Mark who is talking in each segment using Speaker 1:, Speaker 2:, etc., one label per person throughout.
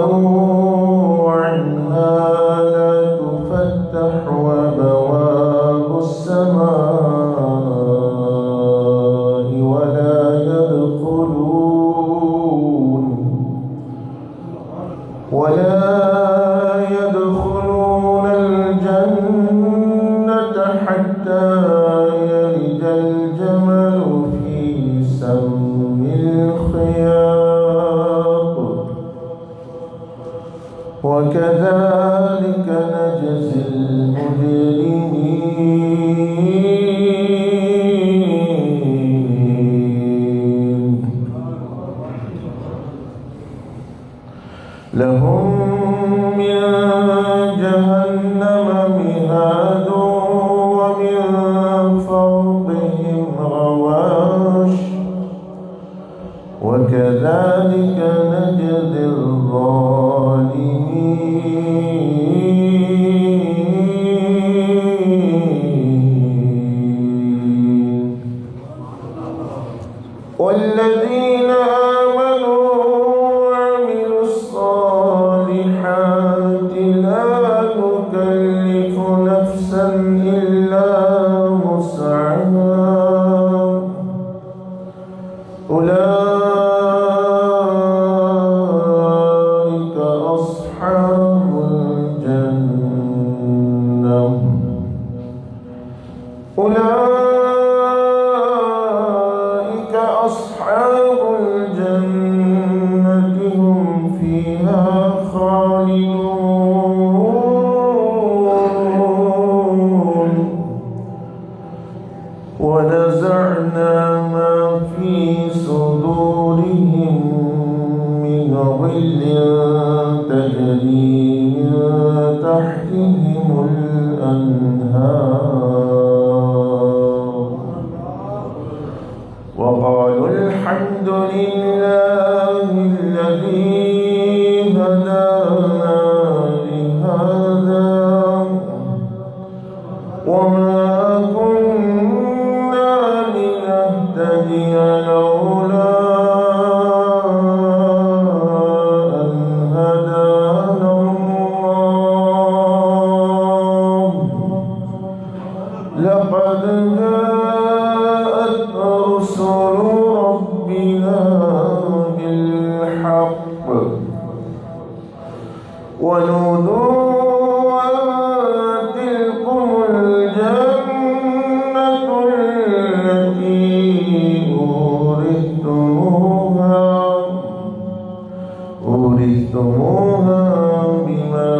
Speaker 1: واستكبروا عنها لا تفتح أبواب السماء ولا يدخلون الجنة حتى يلج الجمل في سم الخياط وكذلك نجزي المجرمين لهم من جهنم مهاد ومن فوقهم غواش وكذلك نجزي والذين آمنوا وعملوا الصالحات لا نكلف نفسا إلا وسعها أولئك أصحاب الجنة أصحاب الجنة هم فيها خالدون ونزعنا ما في صدورهم من غل تجري من تحتهم الأنهار وقالوا الحمد لله الذي هدانا لهذا وما كنا لنهتدي لولا أن هدانا الله لقد جاءت رسل ربنا بالحق ونودوا أن تلكم الجنة التي أورثتموها بما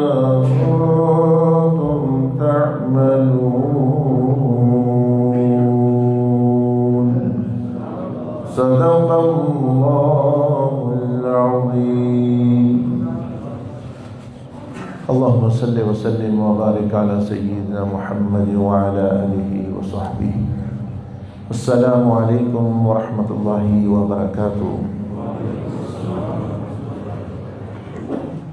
Speaker 1: كنتم تعملون صدق الله العظيم اللهم صل وسلم وبارك على سيدنا محمد وعلى آله وصحبه السلام عليكم ورحمة الله وبركاته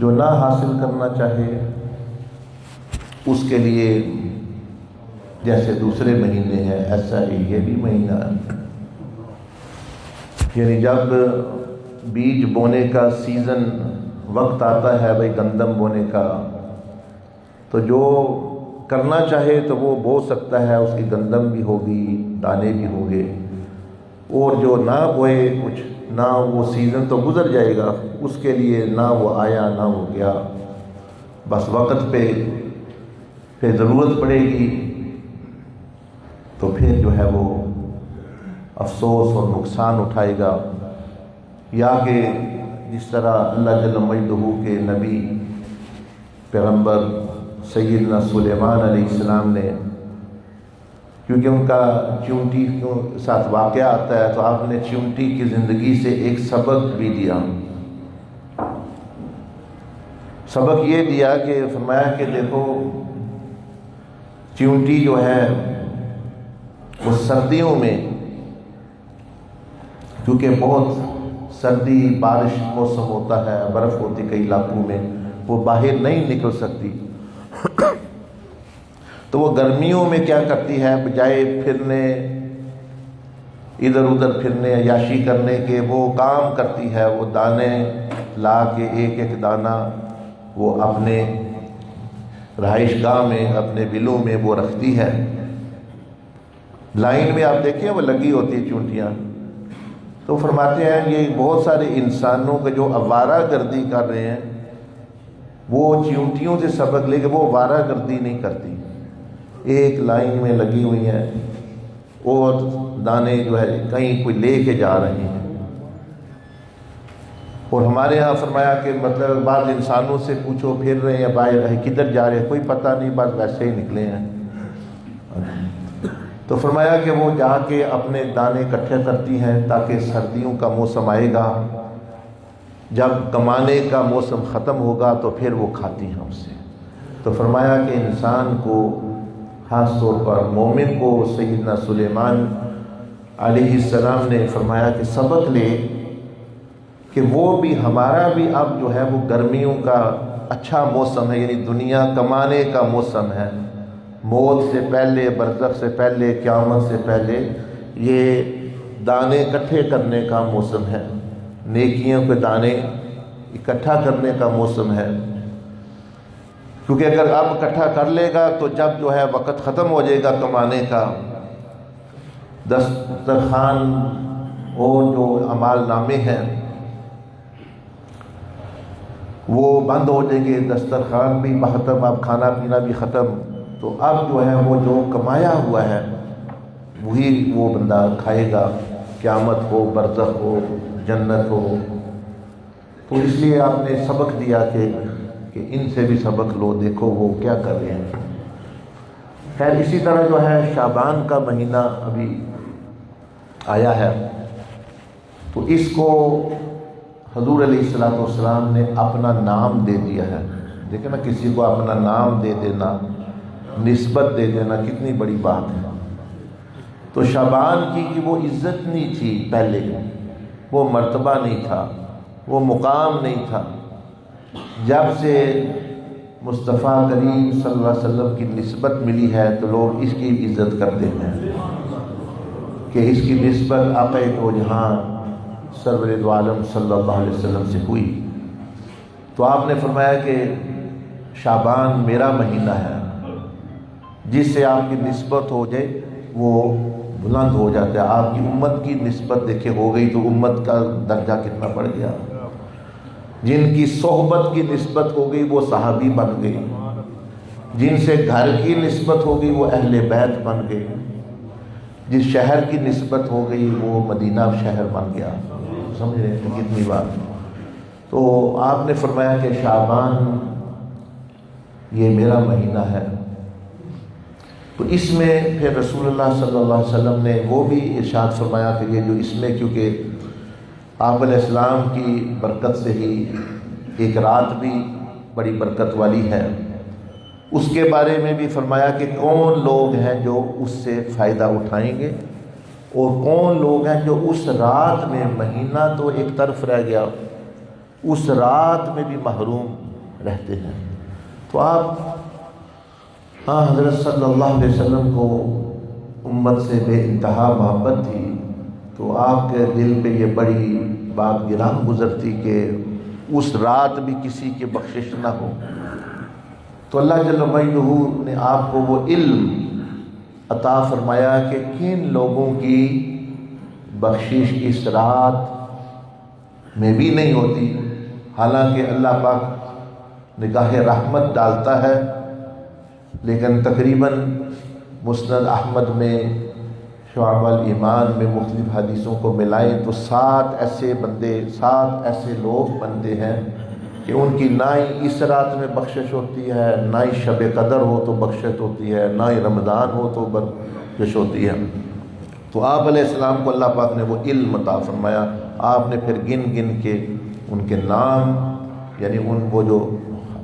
Speaker 1: جو نہ حاصل کرنا چاہے اس کے لیے جیسے دوسرے مہینے ہیں ایسا ہی یہ بھی مہینہ ہے، یعنی جب بیج بونے کا سیزن وقت آتا ہے بھائی گندم بونے کا، تو جو کرنا چاہے تو وہ بو سکتا ہے، اس کی گندم بھی ہوگی، دانے بھی ہوں گے، اور جو نہ بوئے کچھ نہ، وہ سیزن تو گزر جائے گا، اس کے لیے نہ وہ آیا نہ وہ گیا، بس وقت پہ پھر ضرورت پڑے گی تو پھر جو ہے وہ افسوس اور نقصان اٹھائے گا، یا کہ جس طرح اللہ جل مجدہ کے نبی پیغمبر سیدنا سلیمان علیہ السلام نے، کیونکہ ان کا چونٹی کے ساتھ واقعہ آتا ہے، تو آپ نے چونٹی کی زندگی سے ایک سبق بھی دیا۔ سبق یہ دیا کہ فرمایا کہ دیکھو چونٹی جو ہے وہ سردیوں میں، کیونکہ بہت سردی بارش موسم ہوتا ہے، برف ہوتی کئی علاقوں میں، وہ باہر نہیں نکل سکتی، تو وہ گرمیوں میں کیا کرتی ہے، بجائے پھرنے ادھر ادھر پھرنے عیاشی کرنے کے، وہ کام کرتی ہے، وہ دانے لا کے ایک ایک دانہ وہ اپنے رہائش گاہ میں، اپنے بلوں میں وہ رکھتی ہے۔ لائن میں آپ دیکھیں وہ لگی ہوتی ہے چونٹیاں، تو فرماتے ہیں یہ بہت سارے انسانوں کے جو آوارہ گردی کر رہے ہیں، وہ چونٹیوں سے سبق لے کے وہ آوارہ گردی نہیں کرتی، ایک لائن میں لگی ہوئی ہیں اور دانے جو ہے کہیں کوئی لے کے جا رہے ہیں۔ اور ہمارے ہاں فرمایا کہ مطلب بعض انسانوں سے پوچھو پھر رہے ہیں باہر رہے کدھر جا رہے ہیں کوئی پتہ نہیں، بس ویسے ہی نکلے ہیں۔ تو فرمایا کہ وہ جا کے اپنے دانے اکٹھے کرتی ہیں تاکہ سردیوں کا موسم آئے گا، جب کمانے کا موسم ختم ہوگا تو پھر وہ کھاتی ہیں اس سے۔ تو فرمایا کہ انسان کو، خاص طور پر مومن کو، سیدنا سلیمان علیہ السلام نے فرمایا کہ سبق لے کہ وہ بھی ہمارا بھی اب جو ہے وہ گرمیوں کا اچھا موسم ہے، یعنی دنیا کمانے کا موسم ہے، موت سے پہلے، برزخ سے پہلے، قیامت سے پہلے یہ دانے اکٹھے کرنے کا موسم ہے، نیکیوں کے دانے اکٹھا کرنے کا موسم ہے، کیونکہ اگر اب اکٹھا کر لے گا تو جب جو ہے وقت ختم ہو جائے گا کمانے کا، دسترخوان اور جو اعمال نامے ہیں وہ بند ہو جائیں گے، دسترخوان بھی ختم، اب کھانا پینا بھی ختم، تو اب جو ہے وہ جو کمایا ہوا ہے وہی وہ بندہ کھائے گا، قیامت ہو، برزخ ہو، جنت ہو۔ تو اس لیے آپ نے سبق دیا کہ ان سے بھی سبق لو، دیکھو وہ کیا کر رہے ہیں۔ خیر اسی طرح جو ہے شعبان کا مہینہ ابھی آیا ہے، تو اس کو حضور علیہ السلام نے اپنا نام دے دیا ہے۔ دیکھیں نا، کسی کو اپنا نام دے دینا، نسبت دے دینا کتنی بڑی بات ہے۔ تو شعبان کی وہ عزت نہیں تھی پہلے، وہ مرتبہ نہیں تھا، وہ مقام نہیں تھا، جب سے مصطفیٰ کریم صلی اللہ علیہ وسلم کی نسبت ملی ہے تو لوگ اس کی عزت کرتے ہیں کہ اس کی نسبت آقا دو جہاں سرور دو عالم صلی اللہ علیہ وسلم سے ہوئی۔ تو آپ نے فرمایا کہ شعبان میرا مہینہ ہے، جس سے آپ کی نسبت ہو جائے وہ بلند ہو جاتا ہے۔ آپ کی امت کی نسبت دیکھے ہو گئی تو امت کا درجہ کتنا بڑھ گیا۔ جن کی صحبت کی نسبت ہو گئی وہ صحابی بن گئی، جن سے گھر کی نسبت ہو گئی وہ اہل بیت بن گئے، جس شہر کی نسبت ہو گئی وہ مدینہ شہر بن گیا۔ سمجھ رہے ہیں کتنی بات۔ تو آپ نے فرمایا کہ شعبان یہ میرا مہینہ ہے، تو اس میں پھر رسول اللہ صلی اللہ علیہ وسلم نے وہ بھی ارشاد فرمایا کہ یہ جو اس میں، کیونکہ آپ علیہ السلام کی برکت سے ہی ایک رات بھی بڑی برکت والی ہے، اس کے بارے میں بھی فرمایا کہ کون لوگ ہیں جو اس سے فائدہ اٹھائیں گے، اور کون لوگ ہیں جو اس رات میں، مہینہ تو ایک طرف رہ گیا، اس رات میں بھی محروم رہتے ہیں۔ تو آپ حضرت صلی اللہ علیہ وسلم کو امت سے بے انتہا محبت تھی، تو آپ کے دل پہ یہ بڑی بات گران گزرتی کہ اس رات بھی کسی کی بخشش نہ ہو۔ تو اللہ جل مجدہ نے آپ کو وہ علم عطا فرمایا کہ کن لوگوں کی بخشش اس رات میں بھی نہیں ہوتی، حالانکہ اللہ پاک نگاہ رحمت ڈالتا ہے، لیکن تقریباً مسند احمد میں شعب الایمان میں مختلف حدیثوں کو ملائیں تو 7 ایسے لوگ بنتے ہیں کہ ان کی نہ ہی اس رات میں بخشش ہوتی ہے، نہ ہی شب قدر ہو تو بخشش ہوتی ہے، نہ ہی رمضان ہو تو بخشش ہوتی ہے۔ تو آپ علیہ السلام کو اللہ پاک نے وہ علم عطا فرمایا۔ آپ نے پھر گن گن کے ان کے نام، یعنی وہ جو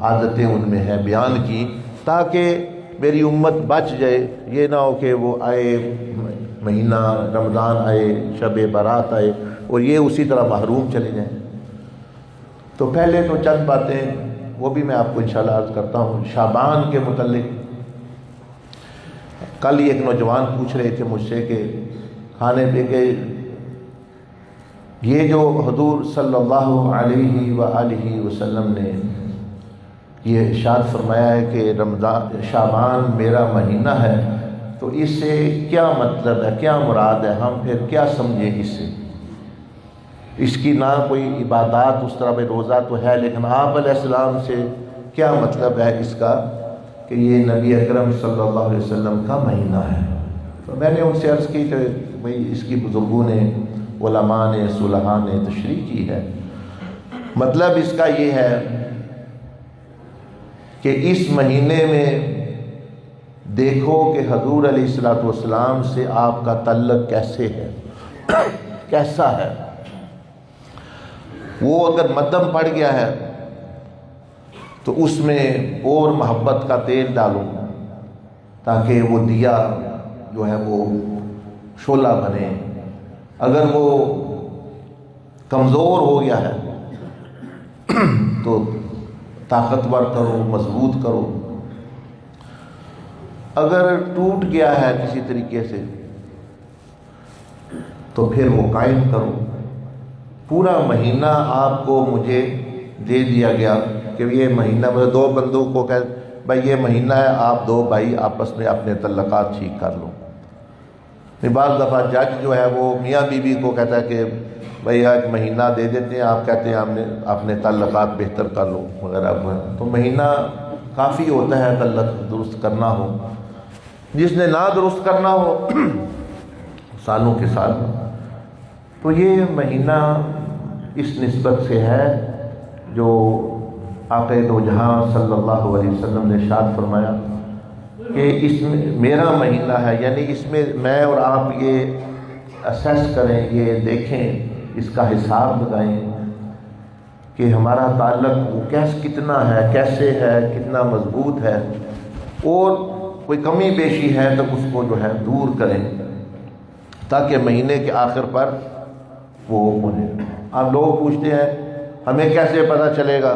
Speaker 1: عادتیں ان میں ہیں بیان کی، تاکہ میری امت بچ جائے۔ یہ نہ ہو کہ وہ آئے مہینہ رمضان آئے، شب برات آئے اور یہ اسی طرح محروم چلے جائیں۔ تو پہلے تو چند باتیں وہ بھی میں آپ کو انشاءاللہ عرض کرتا ہوں شعبان کے متعلق۔ کل ہی ایک نوجوان پوچھ رہے تھے مجھ سے کہ کھانے پہ کہ یہ جو حضور صلی اللہ علیہ وآلہ وسلم نے یہ ارشاد فرمایا ہے کہ رمضان شعبان میرا مہینہ ہے، تو اس سے کیا مطلب ہے، کیا مراد ہے، ہم پھر کیا سمجھیں اس سے؟ اس کی نہ کوئی عبادات اس طرح میں روزہ تو ہے، لیکن آپ علیہ السلام سے کیا مطلب ہے اس کا کہ یہ نبی اکرم صلی اللہ علیہ وسلم کا مہینہ ہے؟ تو میں نے ان سے عرض کی کہ بھئی اس کی بزرگوں نے، علماء نے، صلحاء نے تشریح کی ہے۔ مطلب اس کا یہ ہے کہ اس مہینے میں دیکھو کہ حضور علیہ السلام سے آپ کا تعلق کیسے ہے، کیسا ہے۔ وہ اگر مدھم پڑ گیا ہے تو اس میں اور محبت کا تیل ڈالو تاکہ وہ دیا جو ہے وہ شعلہ بنے۔ اگر وہ کمزور ہو گیا ہے تو طاقتور کرو، مضبوط کرو۔ اگر ٹوٹ گیا ہے کسی طریقے سے تو پھر وہ قائم کرو۔ پورا مہینہ آپ کو مجھے دے دیا گیا کہ یہ مہینہ دو بندوں کو کہ بھائی یہ مہینہ ہے، آپ دو بھائی آپس میں اپنے تعلقات ٹھیک کر لو۔ بعض دفعہ جج جو ہے وہ میاں بیوی کو کہتا ہے کہ بھائی ایک مہینہ دے دیتے ہیں، آپ کہتے ہیں اپنے تعلقات بہتر کر لو وغیرہ۔ تو مہینہ کافی ہوتا ہے تعلق درست کرنا ہو۔ جس نے نہ درست کرنا ہو سالوں کے سال۔ تو یہ مہینہ اس نسبت سے ہے جو آقا دو جہاں صلی اللہ علیہ وسلم نے ارشاد فرمایا کہ اس میں میرا مہینہ ہے، یعنی اس میں میں اور آپ یہ اسیس کریں، یہ دیکھیں، اس کا حساب لگائیں کہ ہمارا تعلق وہ کتنا ہے، کیسے ہے، کتنا مضبوط ہے، اور کوئی کمی بیشی ہے تو اس کو جو ہے دور کریں تاکہ مہینے کے آخر پر وہ ہونے۔ اب لوگ پوچھتے ہیں ہمیں کیسے پتہ چلے گا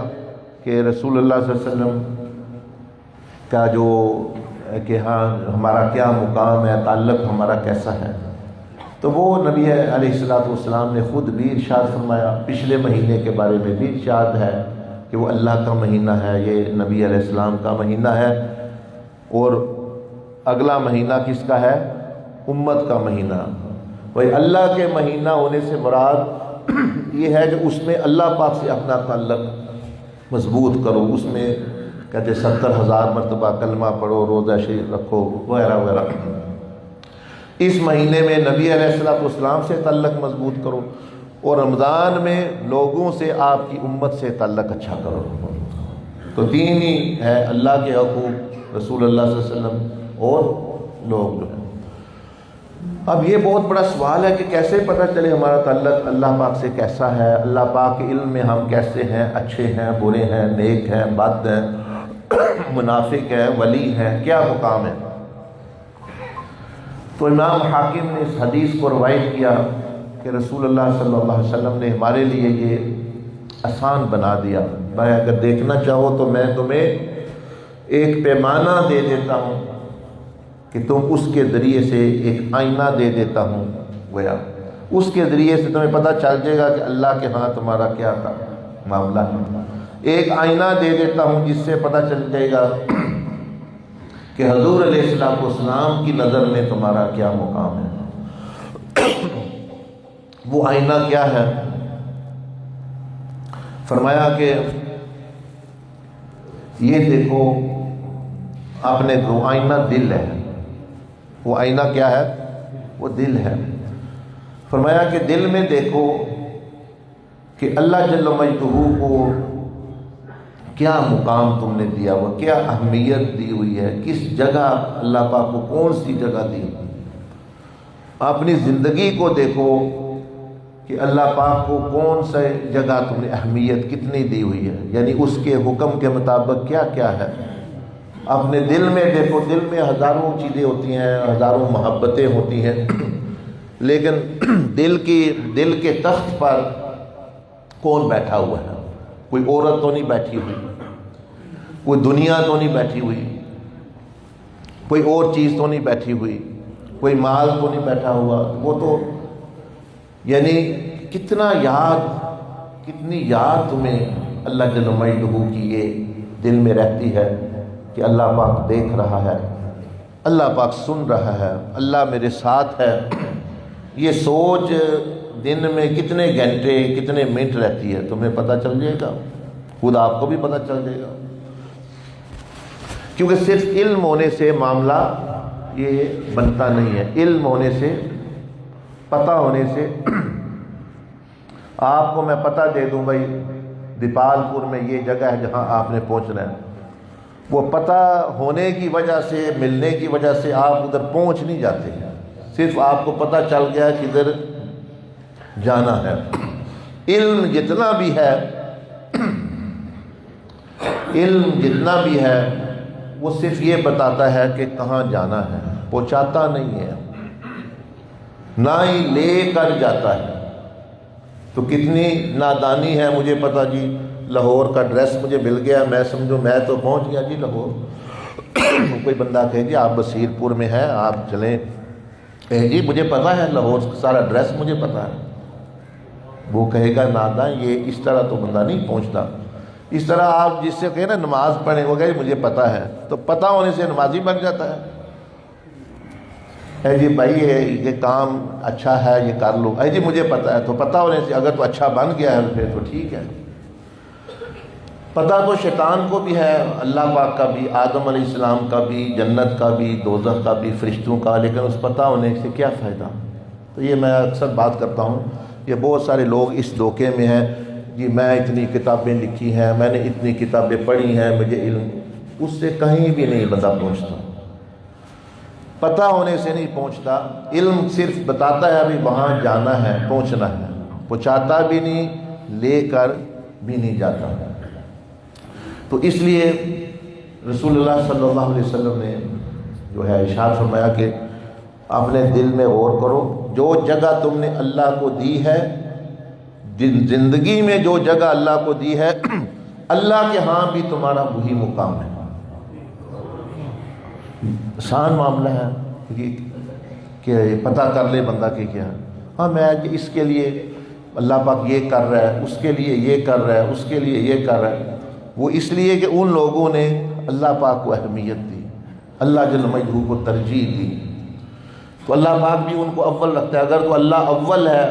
Speaker 1: کہ رسول اللہ صلی اللہ علیہ وسلم کا جو کہ ہاں ہمارا کیا مقام ہے، تعلق ہمارا کیسا ہے؟ تو وہ نبی علیہ السلام نے خود بھی ارشاد فرمایا، پچھلے مہینے کے بارے میں بھی ارشاد ہے کہ وہ اللہ کا مہینہ ہے، یہ نبی علیہ السلام کا مہینہ ہے، اور اگلا مہینہ کس کا ہے؟ امت کا مہینہ۔ وہی اللہ کے مہینہ ہونے سے مراد یہ ہے کہ اس میں اللہ پاک سے اپنا تعلق مضبوط کرو، اس میں کہتے 70,000 مرتبہ کلمہ پڑھو، روزہ شریف رکھو وغیرہ وغیرہ۔ اس مہینے میں نبی علیہ السلام سے تعلق مضبوط کرو، اور رمضان میں لوگوں سے، آپ کی امت سے تعلق اچھا کرو۔ تو تین ہی ہے، اللہ کے حقوق، رسول اللہ صلی اللہ علیہ وسلم اور لوگ جو ہیں۔ اب یہ بہت بڑا سوال ہے کہ کیسے پتہ چلے ہمارا تعلق اللہ پاک سے کیسا ہے، اللہ پاک کے علم میں ہم کیسے ہیں، اچھے ہیں، برے ہیں، نیک ہیں، بد ہیں، منافق ہیں، ولی ہیں، کیا مقام ہے؟ تو امام حاکم نے اس حدیث کو روایت کیا کہ رسول اللہ صلی اللہ علیہ وسلم نے ہمارے لیے یہ آسان بنا دیا میں اگر دیکھنا چاہو تو میں تمہیں ایک پیمانہ دے دیتا ہوں کہ تم اس کے ذریعے سے ایک آئینہ دے دیتا ہوں، گویا اس کے ذریعے سے تمہیں پتہ چل جائے گا کہ اللہ کے ہاں تمہارا کیا تھا معاملہ ہے۔ ایک آئینہ دے دیتا ہوں جس سے پتہ چل جائے گا کہ حضور علیہ السلام کی نظر میں تمہارا کیا مقام ہے۔ وہ آئینہ کیا ہے؟ فرمایا کہ یہ دیکھو آپ نے دو آئینہ دل ہے، وہ آئینہ کیا ہے؟ وہ دل ہے۔ فرمایا کہ دل میں دیکھو کہ اللہ جل مجدہ کو کیا مقام تم نے دیا ہوا، کیا اہمیت دی ہوئی ہے، کس جگہ اللہ پاک کو کون سی جگہ دی۔ اپنی زندگی کو دیکھو کہ اللہ پاک کو کون سے جگہ تم نے اہمیت کتنی دی ہوئی ہے، یعنی اس کے حکم کے مطابق کیا کیا ہے۔ اپنے دل میں دیکھو، دل میں ہزاروں چیزیں ہوتی ہیں، ہزاروں محبتیں ہوتی ہیں، لیکن دل کے تخت پر کون بیٹھا ہوا ہے؟ کوئی عورت تو نہیں بیٹھی ہوئی، کوئی دنیا تو نہیں بیٹھی ہوئی، کوئی اور چیز تو نہیں بیٹھی ہوئی، کوئی مال تو نہیں بیٹھا ہوا۔ وہ تو یعنی کتنی یاد تمہیں اللہ جل مجدہ کی یہ دل میں رہتی ہے کہ اللہ پاک دیکھ رہا ہے، اللہ پاک سن رہا ہے، اللہ میرے ساتھ ہے۔ یہ سوچ دن میں کتنے گھنٹے کتنے منٹ رہتی ہے تمہیں پتہ چل جائے گا، خود آپ کو بھی پتہ چل جائے گا۔ کیونکہ صرف علم ہونے سے معاملہ یہ بنتا نہیں ہے، علم ہونے سے، پتہ ہونے سے۔ آپ کو میں پتہ دے دوں بھائی دیپال پور میں یہ جگہ ہے جہاں آپ نے پہنچنا ہے، وہ پتہ ہونے کی وجہ سے، ملنے کی وجہ سے آپ ادھر پہنچ نہیں جاتے، صرف آپ کو پتہ چل گیا کہ ادھر جانا ہے۔ علم جتنا بھی ہے وہ صرف یہ بتاتا ہے کہ کہاں جانا ہے، پہنچاتا نہیں ہے، نہ ہی لے کر جاتا ہے۔ تو کتنی نادانی ہے، مجھے پتہ جی لاہور کا ڈریس مجھے مل گیا، میں سمجھو میں تو پہنچ گیا جی لاہور۔ کوئی بندہ کہے جی آپ بصیر پور میں ہیں، آپ چلیں، جی مجھے پتہ ہے لاہور سارا ڈریس مجھے پتہ ہے۔ وہ کہے گا ناداں، یہ اس طرح تو بندہ نہیں پہنچتا۔ اس طرح آپ جس سے کہیں نا نماز پڑھیں، وہ کہے مجھے پتہ ہے، تو پتہ ہونے سے نمازی بن جاتا ہے۔ جی بھائی یہ کام اچھا ہے، یہ کر لو، جی مجھے پتہ ہے، تو پتہ ہونے سے اگر تو اچھا بن گیا ہے پھر تو ٹھیک ہے۔ پتہ تو شیطان کو بھی ہے، اللہ پاک کا بھی، آدم علیہ السلام کا بھی، جنت کا بھی، دوزخ کا بھی، فرشتوں کا، لیکن اس پتہ ہونے سے کیا فائدہ۔ تو یہ میں اکثر بات کرتا ہوں، یہ بہت سارے لوگ اس دھوکے میں ہیں، جی میں اتنی کتابیں لکھی ہیں، میں نے اتنی کتابیں پڑھی ہیں، مجھے علم، اس سے کہیں بھی نہیں بندہ پہنچتا، پتہ ہونے سے نہیں پہنچتا۔ علم صرف بتاتا ہے ابھی وہاں جانا ہے، پہنچنا ہے، پہنچاتا بھی نہیں، لے کر بھی نہیں جاتا۔ تو اس لیے رسول اللہ صلی اللہ علیہ وسلم نے جو ہے ارشاد فرمایا کہ اپنے دل میں غور کرو، جو جگہ تم نے اللہ کو دی ہے، زندگی میں جو جگہ اللہ کو دی ہے، اللہ کے ہاں بھی تمہارا وہی مقام ہے۔ آسان معاملہ ہے کہ پتہ کر لے بندہ کہ کیا، ہاں میں اس کے لیے اللہ پاک یہ کر رہا ہے، اس کے لیے یہ کر رہا ہے، اس کے لیے یہ کر رہا ہے۔ وہ اس لیے کہ ان لوگوں نے اللہ پاک کو اہمیت دی، اللہ جل مجدہ کو ترجیح دی، تو اللہ پاک بھی ان کو اول رکھتا ہے۔ اگر تو اللہ اول ہے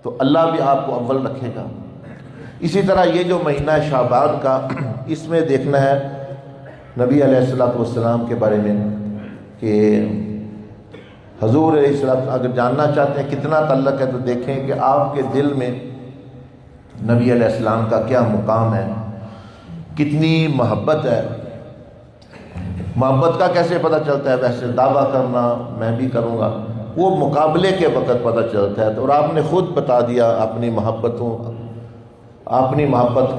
Speaker 1: تو اللہ بھی آپ کو اول رکھے گا۔ اسی طرح یہ جو مہینہ شعبان کا، اس میں دیکھنا ہے نبی علیہ السلام کے بارے میں کہ حضور علیہ السلام اگر جاننا چاہتے ہیں کتنا تعلق ہے تو دیکھیں کہ آپ کے دل میں نبی علیہ السلام کا کیا مقام ہے، کتنی محبت ہے۔ محبت کا کیسے پتہ چلتا ہے؟ ویسے دعویٰ کرنا میں بھی کروں گا، وہ مقابلے کے وقت پتہ چلتا ہے۔ اور آپ نے خود بتا دیا اپنی محبت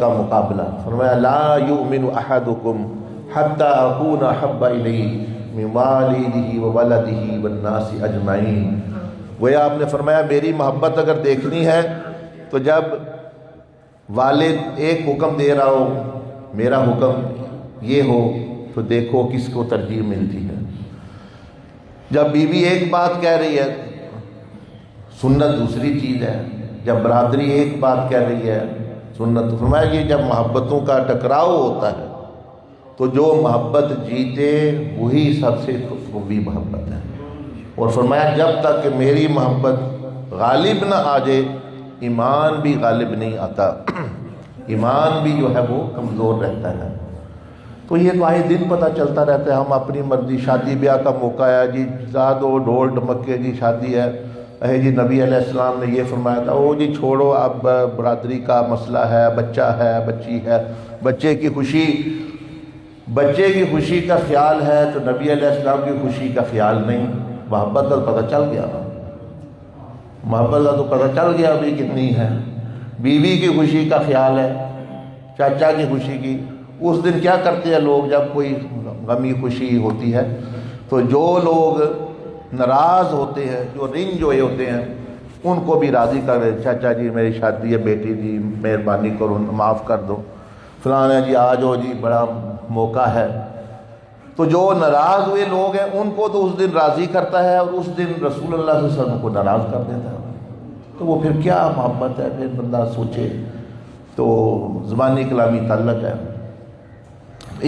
Speaker 1: کا مقابلہ، فرمایا لا یؤمن احدکم حتی اکون احب الیہ من والدہ وولدہ والناس اجمعین۔ وہ آپ نے فرمایا میری محبت اگر دیکھنی ہے تو جب والد ایک حکم دے رہا ہو میرا حکم یہ ہو تو دیکھو کس کو ترجیح ملتی ہے. جب بیوی ایک بات کہہ رہی ہے سنت دوسری چیز ہے. جب برادری ایک بات کہہ رہی ہے سنت. فرمایا کہ جب محبتوں کا ٹکراؤ ہوتا ہے تو جو محبت جیتے وہی سب سے خوبی محبت ہے. اور فرمایا جب تک کہ میری محبت غالب نہ آ جائے ایمان بھی غالب نہیں آتا. ایمان بھی جو ہے وہ کمزور رہتا ہے. تو یہ تو آئے دن پتہ چلتا رہتا ہے. ہم اپنی مرضی شادی بیاہ کا موقع ہے جی زاد و ڈھول ڈمکے جی شادی ہے جی نبی علیہ السلام نے یہ فرمایا تھا او جی چھوڑو اب برادری کا مسئلہ ہے بچہ ہے بچی ہے بچے کی خوشی کا خیال ہے تو نبی علیہ السلام کی خوشی کا خیال نہیں. محبت کا پتہ چل گیا محبت کا تو پتہ چل گیا ابھی کتنی ہے. بیوی کی خوشی کا خیال ہے چاچا کی خوشی کی. اس دن کیا کرتے ہیں لوگ جب کوئی غمی خوشی ہوتی ہے تو جو لوگ ناراض ہوتے ہیں جو رنج ہوئے ہوتے ہیں ان کو بھی راضی کر رہے چاچا جی میری شادی ہے بیٹی جی مہربانی کرو معاف کر دو فلانا جی آ جاؤ جی بڑا موقع ہے. تو جو ناراض ہوئے لوگ ہیں ان کو تو اس دن راضی کرتا ہے اور اس دن رسول اللہ صلی اللہ علیہ وسلم کو ناراض کر دیتا ہے. تو وہ پھر کیا محبت ہے. پھر بندہ سوچے تو زبانی کلامی تعلق ہے.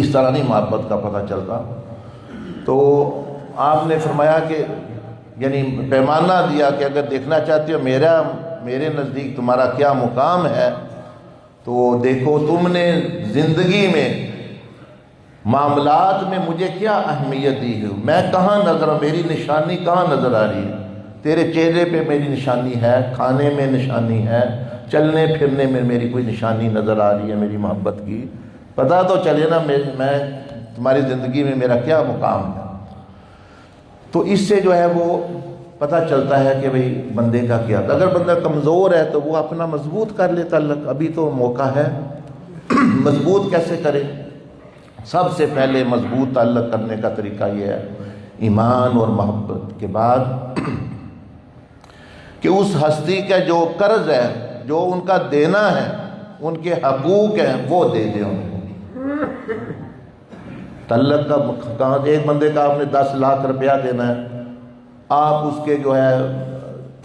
Speaker 1: اس طرح نہیں محبت کا پتہ چلتا. تو آپ نے فرمایا کہ یعنی پیمانہ دیا کہ اگر دیکھنا چاہتے ہو میرے نزدیک تمہارا کیا مقام ہے تو دیکھو تم نے زندگی میں معاملات میں مجھے کیا اہمیت دی ہے. میں کہاں نظر میری نشانی کہاں نظر آ رہی ہے. تیرے چہرے پہ میری نشانی ہے کھانے میں نشانی ہے چلنے پھرنے میں میری کوئی نشانی نظر آ رہی ہے میری محبت کی. پتہ تو چلے نا میں تمہاری زندگی میں میرا کیا مقام ہے. تو اس سے جو ہے وہ پتہ چلتا ہے کہ بھئی بندے کا کیا. اگر بندہ کمزور ہے تو وہ اپنا مضبوط کر لے تعلق. ابھی تو موقع ہے. مضبوط کیسے کرے. سب سے پہلے مضبوط تعلق کرنے کا طریقہ یہ ہے ایمان اور محبت کے بعد کہ اس ہستی کا جو قرض ہے جو ان کا دینا ہے ان کے حقوق ہیں وہ دے دیں ان کو. تعلق کا کہاں ایک بندے کا آپ نے 10 لاکھ روپیہ دینا ہے آپ اس کے جو ہے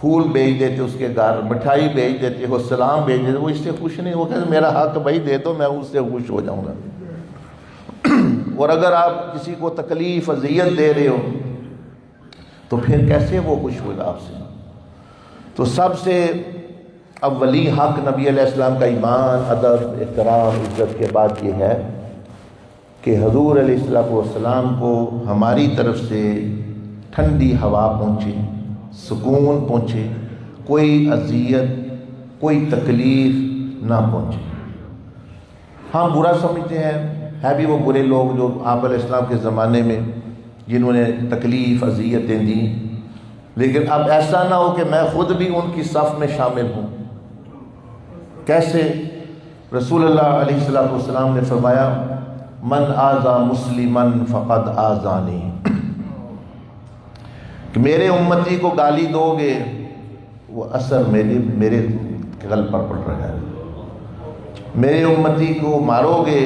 Speaker 1: پھول بھیج دیتے اس کے گھر مٹھائی بھیج دیتے ہو سلام بھیج دیتے وہ اس سے خوش نہیں. وہ کہتے میرا حق بھائی دے دو میں اس سے خوش ہو جاؤں گا. اور اگر آپ کسی کو تکلیف اذیت دے رہے ہو تو پھر کیسے وہ خوش ہوگا آپ سے. تو سب سے اولی حق نبی علیہ السلام کا ایمان ادب احترام عزت کے بعد یہ ہے کہ حضور علیہ السلام کو ہماری طرف سے ٹھنڈی ہوا پہنچے سکون پہنچے کوئی اذیت کوئی تکلیف نہ پہنچے. ہاں برا سمجھتے ہیں ہے بھی وہ برے لوگ جو آپ علیہ السلام کے زمانے میں جنہوں نے تکلیف اذیتیں دیں لیکن اب ایسا نہ ہو کہ میں خود بھی ان کی صف میں شامل ہوں. کیسے. رسول اللہ علیہ السلام نے فرمایا من آذا مسلمن فقد آذانی کہ میرے امتی کو گالی دو گے وہ اثر میرے قلب پر پڑ رہا ہے. میرے امتی کو مارو گے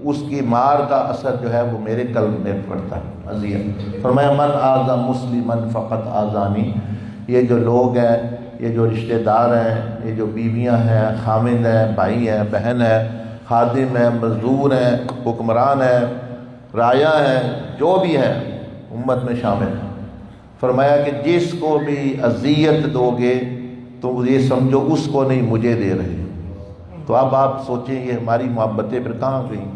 Speaker 1: اس کی مار کا اثر جو ہے وہ میرے قلب میں پڑتا ہے. اذیت. فرمایا من آذا مسلمن فقط آذانی. یہ جو لوگ ہیں یہ جو رشتہ دار ہیں یہ جو بیویاں ہیں خامند ہیں بھائی ہیں بہن ہیں خادم ہیں مزدور ہیں حکمران ہیں رایا ہیں جو بھی ہے امت میں شامل ہیں. فرمایا کہ جس کو بھی اذیت دو گے تو یہ سمجھو اس کو نہیں مجھے دے رہے. تو اب آپ سوچیں یہ ہماری محبتیں پھر کہاں گئیں.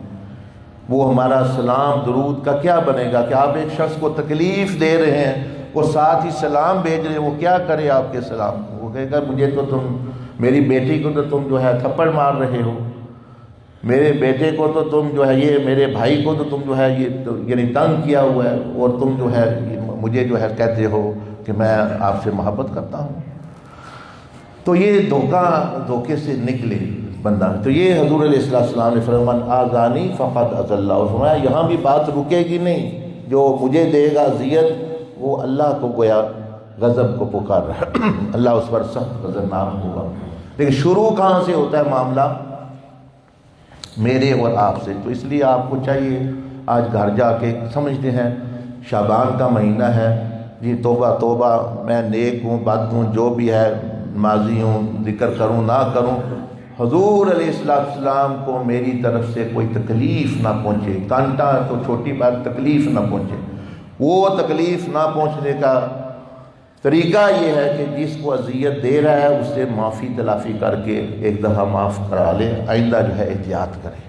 Speaker 1: وہ ہمارا سلام درود کا کیا بنے گا کہ آپ ایک شخص کو تکلیف دے رہے ہیں وہ ساتھ ہی سلام بھیج رہے ہیں. وہ کیا کرے آپ کے سلام. وہ کہے گا مجھے تو تم میری بیٹی کو تو تم جو ہے تھپڑ مار رہے ہو میرے بیٹے کو تو تم جو ہے یہ میرے بھائی کو تو تم جو ہے یہ یعنی تنگ کیا ہوا ہے اور تم جو ہے مجھے جو ہے کہتے ہو کہ میں آپ سے محبت کرتا ہوں. تو یہ دھوکے سے نکلے بندہ. تو یہ حضور علیہ السلام نے فرمایا من آذانی فقط اذى اللہ. اور فرمایا یہاں بھی بات رکے گی نہیں. جو مجھے دے گا اذیت وہ اللہ کو گویا غضب کو پکار رہا ہے. اللہ اس پر سخت غضبناک ہوگا. لیکن شروع کہاں سے ہوتا ہے معاملہ؟ میرے اور آپ سے. تو اس لیے آپ کو چاہیے آج گھر جا کے سمجھتے ہیں شعبان کا مہینہ ہے جی، توبہ توبہ، میں نیک ہوں بد ہوں جو بھی ہے، ماضی ہوں، ذکر کروں نہ کروں، حضور علیہ السلام کو میری طرف سے کوئی تکلیف نہ پہنچے. کانٹا تو چھوٹی بات، تکلیف نہ پہنچے. وہ تکلیف نہ پہنچنے کا طریقہ یہ ہے کہ جس کو اذیت دے رہا ہے اس سے معافی تلافی کر کے ایک دفعہ معاف کرا لے. آئندہ جو ہے احتیاط کرے.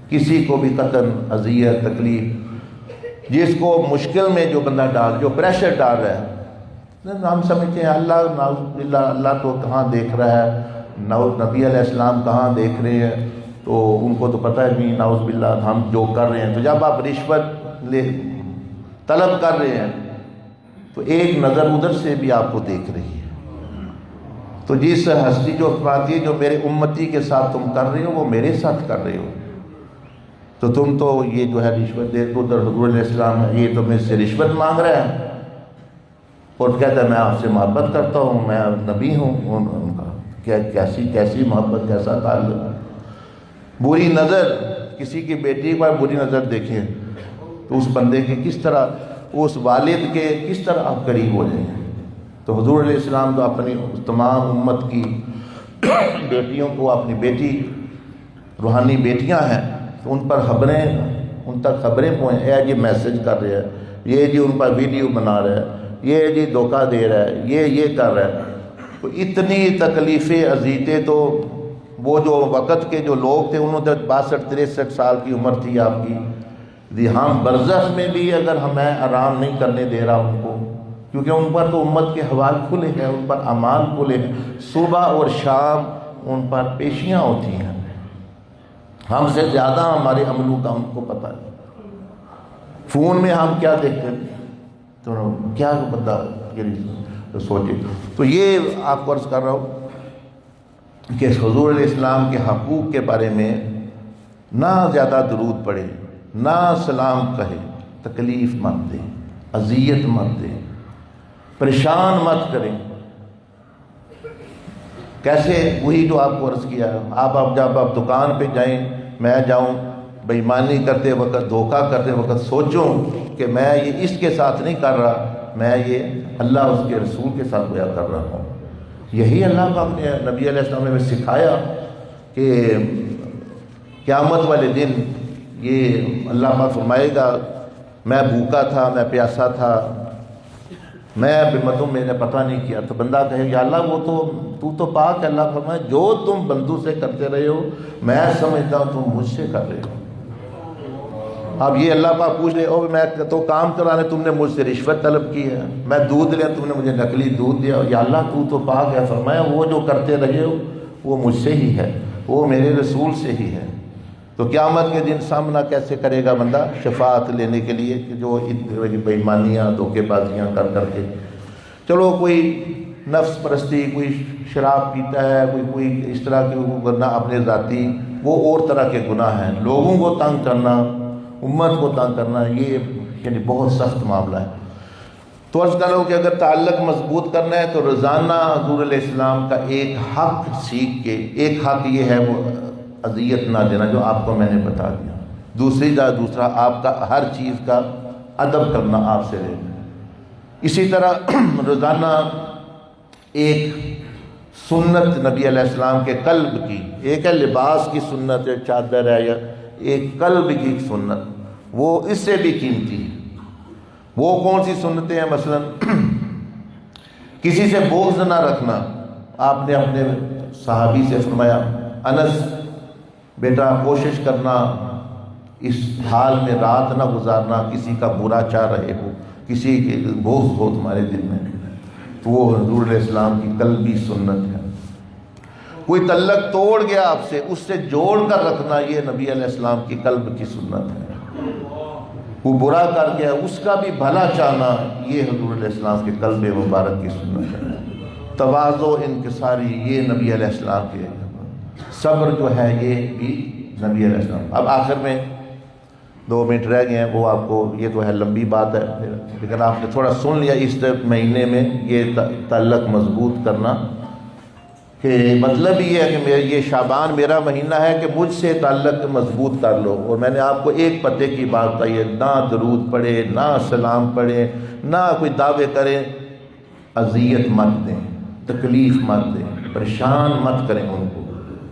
Speaker 1: کسی کو بھی قطن اذیت تکلیف، جس کو مشکل میں جو بندہ جو پریشر ڈال رہا ہے، ہم سمجھتے ہیں اللہ نعوذ باللہ، اللہ تو کہاں دیکھ رہا ہے، نبی علیہ السلام کہاں دیکھ رہے ہیں، تو ان کو تو پتہ ہے نہیں نعوذ باللہ ہم جو کر رہے ہیں. تو جب آپ رشوت طلب کر رہے ہیں تو ایک نظر ادھر سے بھی آپ کو دیکھ رہی ہے. تو جس ہستی جو فرماتی ہے جو میرے امتی کے ساتھ تم کر رہے ہو وہ میرے ساتھ کر رہے ہو، تو تم تو یہ جو ہے رشوت دے تو ادھر حضور علیہ السلام ہے، یہ تو مجھ سے رشوت مانگ رہا ہے اور کہتا ہے میں آپ سے محبت کرتا ہوں، میں نبی ہوں. ان کا کیسی محبت، کیسا تعلق. بری نظر، کسی کی بیٹی پر بری نظر دیکھیں تو اس بندے کے کس طرح، اس والد کے کس طرح آپ قریب ہو جائیں. تو حضور علیہ السلام تو اپنی تمام امت کی بیٹیوں کو اپنی بیٹی روحانی بیٹیاں ہیں، تو ان پر خبریں، ان تک خبریں پہنچ، یہ میسج کر رہے ہیں، یہ جی ان پر ویڈیو بنا رہا ہے، یہ جی دھوکہ دے رہا ہے، یہ کر رہا ہے. تو اتنی تکلیفیں اذیتیں، تو وہ جو وقت کے جو لوگ تھے انہوں نے 62-63 سال کی عمر تھی آپ کی. ہم برزخ میں بھی اگر ہمیں آرام نہیں کرنے دے رہا ان کو، کیونکہ ان پر تو امت کے حوال کھلے ہیں، ان پر اعمال کھلے ہیں، صبح اور شام ان پر پیشیاں ہوتی ہیں. ہم سے زیادہ ہمارے عملوں کا ان کو پتہ ہے. فون میں ہم کیا دیکھتے ہیں تو کیا بندہ سوچے. تو یہ آپ کو عرض کر رہا ہوں کہ حضور علیہ السلام کے حقوق کے بارے میں نہ زیادہ درود پڑھے، نہ سلام کہے، تکلیف مت دے، اذیت مت دے، پریشان مت کریں. کیسے؟ وہی جو آپ کو عرض کیا ہے. آپ جب آپ دکان پہ جائیں، میں جاؤں، بے ایمانی کرتے وقت، دھوکہ کرتے وقت سوچوں کہ میں یہ اس کے ساتھ نہیں کر رہا، میں یہ اللہ اس کے رسول کے ساتھ گویا کر رہا ہوں. یہی اللہ پاک نے نبی علیہ السلام نے ہمیں سکھایا کہ قیامت والے دن یہ اللہ پاک فرمائے گا میں بھوکا تھا، میں پیاسا تھا، میں بمتوں میں نے پتہ نہیں کیا. تو بندہ کہے یا اللہ وہ تو پاک ہے. اللہ فرمائے جو تم بندوں سے کرتے رہے ہو میں سمجھتا ہوں تم مجھ سے کر رہے ہو. اب یہ اللہ پاک پوچھ رہے او میں تو کام کرانے تم نے مجھ سے رشوت طلب کی ہے، میں دودھ لیا تم نے مجھے نقلی دودھ دیا. یا اللہ تو پاک ہے. فرمایا وہ جو کرتے رہے ہو وہ مجھ سے ہی ہے، وہ میرے رسول سے ہی ہے. تو قیامت کے دن سامنا کیسے کرے گا بندہ شفاعت لینے کے لیے کہ جو بے ایمانیاں دھوکے بازیاں کر کے. چلو کوئی نفس پرستی، کوئی شراب پیتا ہے، کوئی اس طرح کے ورنہ اپنے ذاتی وہ اور طرح کے گناہ ہیں. لوگوں کو تنگ کرنا، امت کو تنگ کرنا، یہ یعنی بہت سخت معاملہ ہے. تو عرض کر رہا ہوں کہ اگر تعلق مضبوط کرنا ہے تو روزانہ حضور علیہ السلام کا ایک حق سیکھ کے، ایک حق یہ ہے وہ اذیت نہ دینا جو آپ کو میں نے بتا دیا. دوسرا آپ کا ہر چیز کا ادب کرنا آپ سے لینا. اسی طرح روزانہ ایک سنت نبی علیہ السلام کے قلب کی، ایک ہے لباس کی سنت ہے، چادر ہے، یا ایک قلب کی سنت، وہ اس سے بھی قیمتی ہے. وہ کون سی سنتیں ہیں؟ مثلا کسی سے بغض نہ رکھنا. آپ نے اپنے صحابی سے فرمایا انس بیٹا کوشش کرنا اس حال میں رات نہ گزارنا کسی کا برا چاہ رہے ہو، کسی کے بغض ہو تمہارے دل میں. تو وہ حضور علیہ السلام کی قلبی سنت ہے. کوئی تعلق توڑ گیا آپ سے، اس سے جوڑ کر رکھنا یہ نبی علیہ السلام کی قلب کی سنت ہے. وہ برا کر گیا اس کا بھی بھلا چاہنا یہ حضور علیہ السلام کے قلب مبارک کی سنت ہے. تواضع انکساری یہ نبی علیہ السلام کے، صبر جو ہے یہ بھی نبی علیہ السلام. اب آخر میں 2 منٹ رہ گئے ہیں، وہ آپ کو یہ تو ہے لمبی بات ہے لیکن آپ نے تھوڑا سن لیا اس مہینے میں یہ تعلق مضبوط کرنا کہ مطلب یہ ہے کہ یہ شعبان میرا مہینہ ہے کہ مجھ سے تعلق مضبوط کر لو. اور میں نے آپ کو ایک پتے کی بات بتائی ہے، نہ درود پڑھے، نہ سلام پڑھے، نہ کوئی دعوے کریں، اذیت مت دیں، تکلیف مت دیں، پریشان مت کریں ان کو.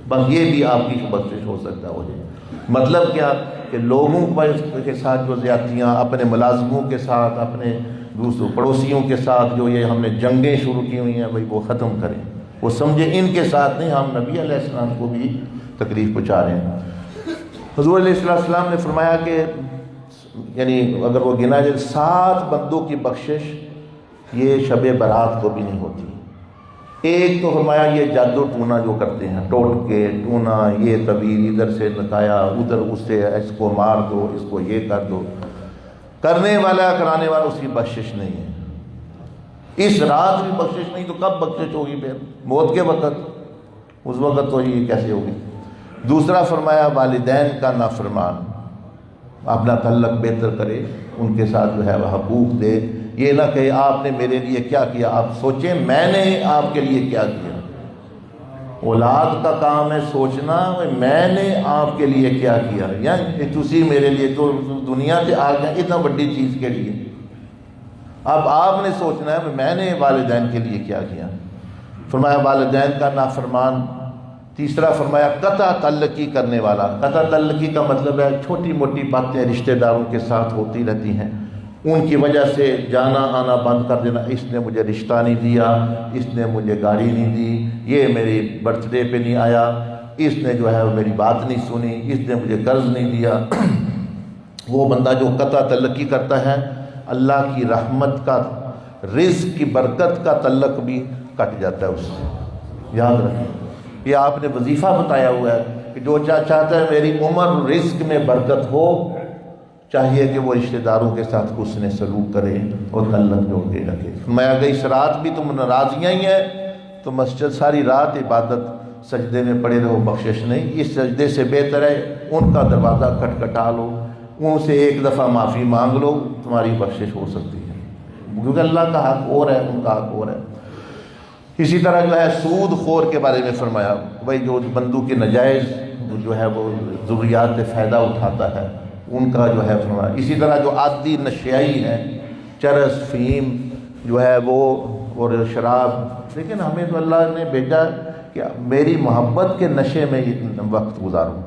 Speaker 1: بس یہ بھی آپ کی بخشش ہو سکتا ہو جائے. مطلب کیا کہ لوگوں کے ساتھ جو زیادتیاں، اپنے ملازموں کے ساتھ، اپنے دوسروں پڑوسیوں کے ساتھ جو یہ ہم نے جنگیں شروع کی ہوئی ہیں بھائی وہ ختم کریں. وہ سمجھے ان کے ساتھ نہیں، ہم نبی علیہ السلام کو بھی تکلیف پہنچا رہے ہیں. حضور علیہ السلام نے فرمایا کہ یعنی اگر وہ گنا جائے 7 بندوں کی بخشش یہ شب برات کو بھی نہیں ہوتی. ایک تو فرمایا یہ جادو ٹونا جو کرتے ہیں، ٹوٹ کے ٹونا، یہ طویل ادھر سے نکایا ادھر، اس سے اس کو مار دو، اس کو یہ کر دو، کرنے والا کرانے والا اس کی بخشش نہیں ہے. اس رات بھی بخشش نہیں تو کب بخشش ہوگی؟ پھر موت کے وقت، اس وقت تو یہ کیسے ہوگی؟ دوسرا فرمایا والدین کا نافرمان، اپنا تعلق بہتر کرے، ان کے ساتھ جو ہے وہ حقوق دے. یہ نہ کہ آپ نے میرے لیے کیا کیا، آپ سوچیں میں نے آپ کے لیے کیا کیا. اولاد کا کام ہے سوچنا میں نے آپ کے لیے کیا کیا، یعنی تسی میرے لیے تو دنیا سے آ گیا اتنا بڑی چیز کے لیے. اب آپ نے سوچنا ہے میں نے والدین کے لیے کیا کیا. فرمایا والدین کا نافرمان. تیسرا فرمایا قطع تعلقی کرنے والا. قطع تعلقی کا مطلب ہے چھوٹی موٹی باتیں رشتہ داروں کے ساتھ ہوتی رہتی ہیں، ان کی وجہ سے جانا آنا بند کر دینا. اس نے مجھے رشتہ نہیں دیا، اس نے مجھے گاڑی نہیں دی، یہ میری برتھ ڈے پہ نہیں آیا، اس نے جو ہے میری بات نہیں سنی، اس نے مجھے قرض نہیں دیا. وہ بندہ جو قطع تعلقی کرتا ہے اللہ کی رحمت کا، رزق کی برکت کا تعلق بھی کٹ جاتا ہے اس سے. یاد رکھیں یہ آپ نے وظیفہ بتایا ہوا ہے کہ جو چاہتا ہے میری عمر رزق میں برکت ہو، چاہیے کہ وہ رشتہ داروں کے ساتھ حسن سلوک کرے اور تعلق جوڑ کے رکھے. میں اگر اس رات بھی تم ناراضیاں ہی ہیں تو مسجد ساری رات عبادت سجدے میں پڑے رہو، بخشش نہیں. اس سجدے سے بہتر ہے ان کا دروازہ کھٹکھٹا لو، ان سے ایک دفعہ معافی مانگ لو، تمہاری بخشش ہو سکتی ہے، کیونکہ اللہ کا حق اور ہے، ان کا حق اور ہے. اسی طرح جو ہے سود خور کے بارے میں فرمایا بھائی جو بندوں کے نجائز جو ہے وہ ضروریات سے فائدہ اٹھاتا ہے ان کا جو ہے فرمایا. اسی طرح جو عادی نشیائی ہے، چرس، فیم جو ہے وہ اور شراب. لیکن ہمیں تو اللہ نے بھیجا کہ میری محبت کے نشے میں وقت گزاروں،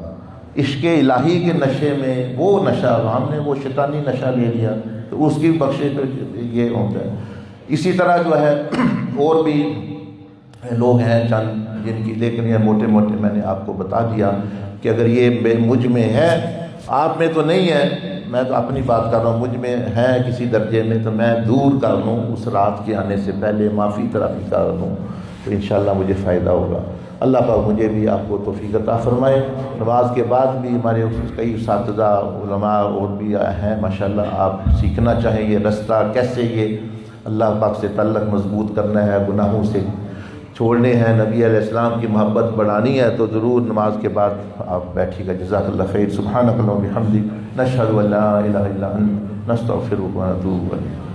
Speaker 1: عشق الہی کے نشے میں. وہ نشہ ہم نے وہ شیطانی نشہ لے لیا تو اس کی بخشش یہ ہوتا ہے. اسی طرح جو ہے اور بھی لوگ ہیں چند جن کی، لیکن یہ موٹے موٹے میں نے آپ کو بتا دیا کہ اگر یہ مجھ میں ہے، آپ میں تو نہیں ہے، میں تو اپنی بات کر رہا ہوں، مجھ میں ہے کسی درجے میں تو میں دور کر لوں اس رات کے آنے سے پہلے، معافی طرفی کر لوں تو انشاءاللہ مجھے فائدہ ہوگا. اللہ پاک مجھے بھی آپ کو توفیق عطا فرمائے. نماز کے بعد بھی ہمارے کئی اساتذہ علماء اور بھی ہیں ماشاءاللہ، آپ سیکھنا چاہیں یہ رستہ کیسے یہ اللہ پاک سے تعلق مضبوط کرنا ہے، گناہوں سے چھوڑنے ہیں، نبی علیہ السلام کی محبت بڑھانی ہے تو ضرور نماز کے بعد آپ بیٹھیے گا. جزاک اللہ خیر. سبحانک اللہم و بحمدک، نشہد ان لا الہ الا انت، نستغفرک و نتوب الیک.